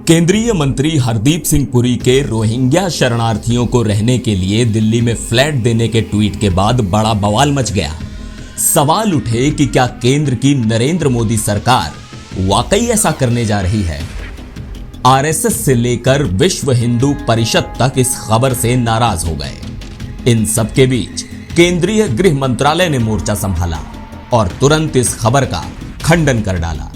केंद्रीय मंत्री हरदीप सिंह पुरी के रोहिंग्या शरणार्थियों को रहने के लिए दिल्ली में फ्लैट देने के ट्वीट के बाद बड़ा बवाल मच गया। सवाल उठे कि क्या केंद्र की नरेंद्र मोदी सरकार वाकई ऐसा करने जा रही है। आरएसएस से लेकर विश्व हिंदू परिषद तक इस खबर से नाराज हो गए। इन सब के बीच केंद्रीय गृह मंत्रालय ने मोर्चा संभाला और तुरंत इस खबर का खंडन कर डाला।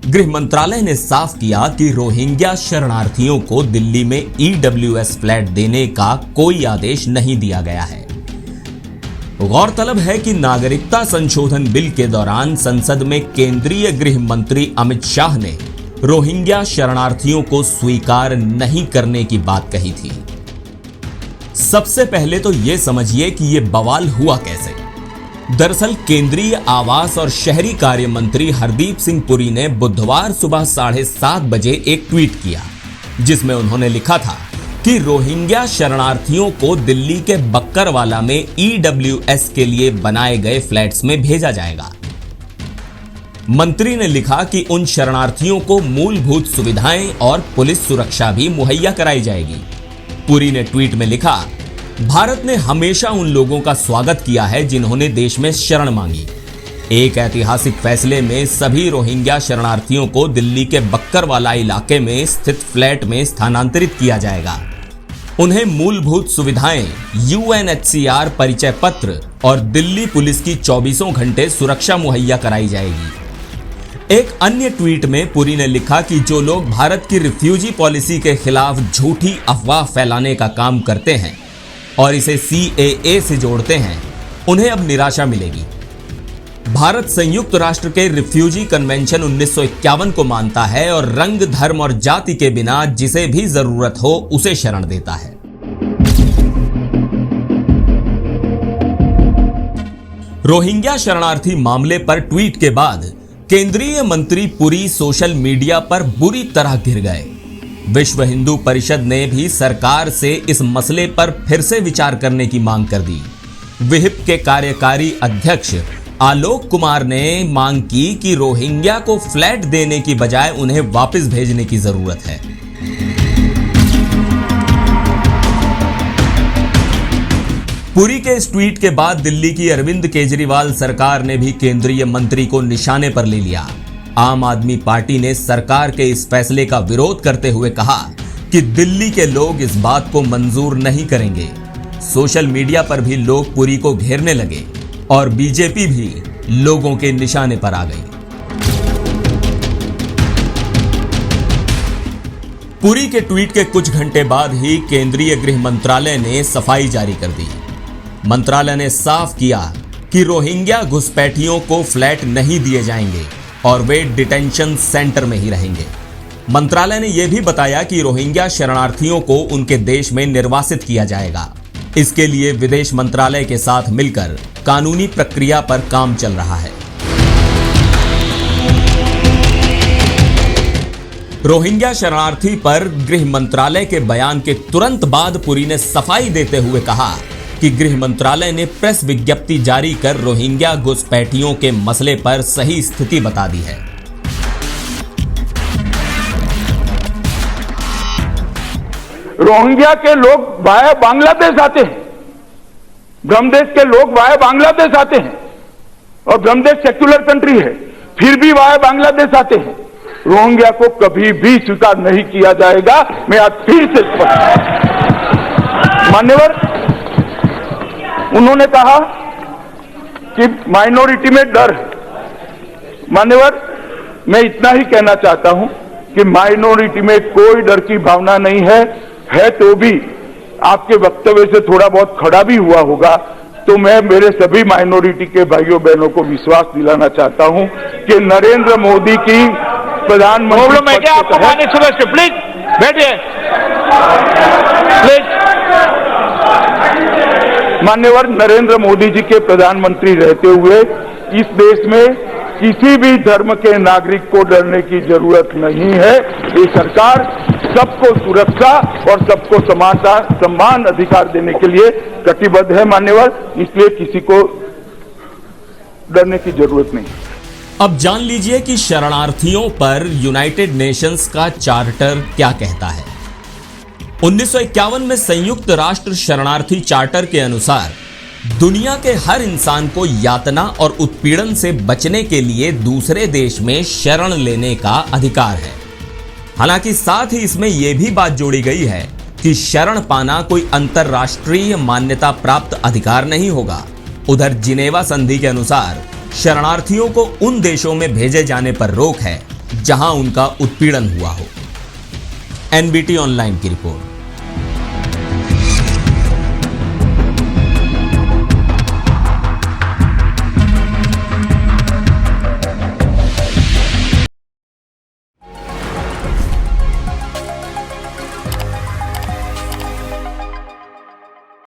गृह मंत्रालय ने साफ किया कि रोहिंग्या शरणार्थियों को दिल्ली में ईडब्ल्यूएस फ्लैट देने का कोई आदेश नहीं दिया गया है। गौरतलब है कि नागरिकता संशोधन बिल के दौरान संसद में केंद्रीय गृह मंत्री अमित शाह ने रोहिंग्या शरणार्थियों को स्वीकार नहीं करने की बात कही थी। सबसे पहले तो यह समझिए कि यह बवाल हुआ कैसे। दरअसल केंद्रीय आवास और शहरी कार्य मंत्री हरदीप सिंह पुरी ने बुधवार सुबह 7:30 बजे एक ट्वीट किया, जिसमें उन्होंने लिखा था कि रोहिंग्या शरणार्थियों को दिल्ली के बक्करवाला में ईडब्ल्यूएस के लिए बनाए गए फ्लैट्स में भेजा जाएगा। मंत्री ने लिखा कि उन शरणार्थियों को मूलभूत सुविधाएं और पुलिस सुरक्षा भी मुहैया कराई जाएगी। पुरी ने ट्वीट में लिखा, भारत ने हमेशा उन लोगों का स्वागत किया है जिन्होंने देश में शरण मांगी। एक ऐतिहासिक फैसले में सभी रोहिंग्या शरणार्थियों को दिल्ली के बक्करवाला इलाके में स्थित फ्लैट में स्थानांतरित किया जाएगा। उन्हें मूलभूत सुविधाएं, यूएनएचसीआर परिचय पत्र और दिल्ली पुलिस की 24 घंटे सुरक्षा मुहैया कराई जाएगी। एक अन्य ट्वीट में पुरी ने लिखा कि जो लोग भारत की रिफ्यूजी पॉलिसी के खिलाफ झूठी अफवाह फैलाने का काम करते हैं और इसे सीएए से जोड़ते हैं, उन्हें अब निराशा मिलेगी। भारत संयुक्त राष्ट्र के रिफ्यूजी कन्वेंशन 1951 को मानता है और रंग, धर्म और जाति के बिना जिसे भी जरूरत हो उसे शरण देता है। रोहिंग्या शरणार्थी मामले पर ट्वीट के बाद केंद्रीय मंत्री पुरी सोशल मीडिया पर बुरी तरह घिर गए। विश्व हिंदू परिषद ने भी सरकार से इस मसले पर फिर से विचार करने की मांग कर दी। विहिप के कार्यकारी अध्यक्ष आलोक कुमार ने मांग की कि रोहिंग्या को फ्लैट देने की बजाय उन्हें वापस भेजने की जरूरत है। पुरी के इस ट्वीट के बाद दिल्ली की अरविंद केजरीवाल सरकार ने भी केंद्रीय मंत्री को निशाने पर ले लिया। आम आदमी पार्टी ने सरकार के इस फैसले का विरोध करते हुए कहा कि दिल्ली के लोग इस बात को मंजूर नहीं करेंगे। सोशल मीडिया पर भी लोग पुरी को घेरने लगे और बीजेपी भी लोगों के निशाने पर आ गई। पुरी के ट्वीट के कुछ घंटे बाद ही केंद्रीय गृह मंत्रालय ने सफाई जारी कर दी। मंत्रालय ने साफ किया कि रोहिंग्या घुसपैठियों को फ्लैट नहीं दिए जाएंगे और वे डिटेंशन सेंटर में ही रहेंगे। मंत्रालय ने यह भी बताया कि रोहिंग्या शरणार्थियों को उनके देश में निर्वासित किया जाएगा। इसके लिए विदेश मंत्रालय के साथ मिलकर कानूनी प्रक्रिया पर काम चल रहा है। रोहिंग्या शरणार्थी पर गृह मंत्रालय के बयान के तुरंत बाद पुरी ने सफाई देते हुए कहा कि गृह मंत्रालय ने प्रेस विज्ञप्ति जारी कर रोहिंग्या घुसपैठियों के मसले पर सही स्थिति बता दी है। रोहिंग्या के लोग वाया बांग्लादेश आते हैं, ब्रह्मदेश के लोग वाया बांग्लादेश आते हैं और ब्रह्मदेश सेक्युलर कंट्री है, फिर भी वाया बांग्लादेश आते हैं। रोहिंग्या को कभी भी स्वीकार नहीं किया जाएगा। मैं आज फिर से मान्यवर, उन्होंने कहा कि माइनॉरिटी में डर है। मान्यवर, मैं इतना ही कहना चाहता हूं कि माइनॉरिटी में कोई डर की भावना नहीं है तो भी आपके वक्तव्य से थोड़ा बहुत खड़ा भी हुआ होगा। तो मैं मेरे सभी माइनॉरिटी के भाइयों बहनों को विश्वास दिलाना चाहता हूं कि नरेंद्र मोदी की प्रधानमंत्री प्लीज बैठिए, प्लीज। मान्यवर, नरेंद्र मोदी जी के प्रधानमंत्री रहते हुए इस देश में किसी भी धर्म के नागरिक को डरने की जरूरत नहीं है। ये सरकार सबको सुरक्षा और सबको समानता, सम्मान, अधिकार देने के लिए कटिबद्ध है। मान्यवर, इसलिए किसी को डरने की जरूरत नहीं। अब जान लीजिए कि शरणार्थियों पर यूनाइटेड नेशंस का चार्टर क्या कहता है। 1951 में संयुक्त राष्ट्र शरणार्थी चार्टर के अनुसार दुनिया के हर इंसान को यातना और उत्पीड़न से बचने के लिए दूसरे देश में शरण लेने का अधिकार है। हालांकि साथ ही इसमें यह भी बात जोड़ी गई है कि शरण पाना कोई अंतरराष्ट्रीय मान्यता प्राप्त अधिकार नहीं होगा। उधर जिनेवा संधि के अनुसार शरणार्थियों को उन देशों में भेजे जाने पर रोक है जहां उनका उत्पीड़न हुआ हो। एनबीटी ऑनलाइन की रिपोर्ट।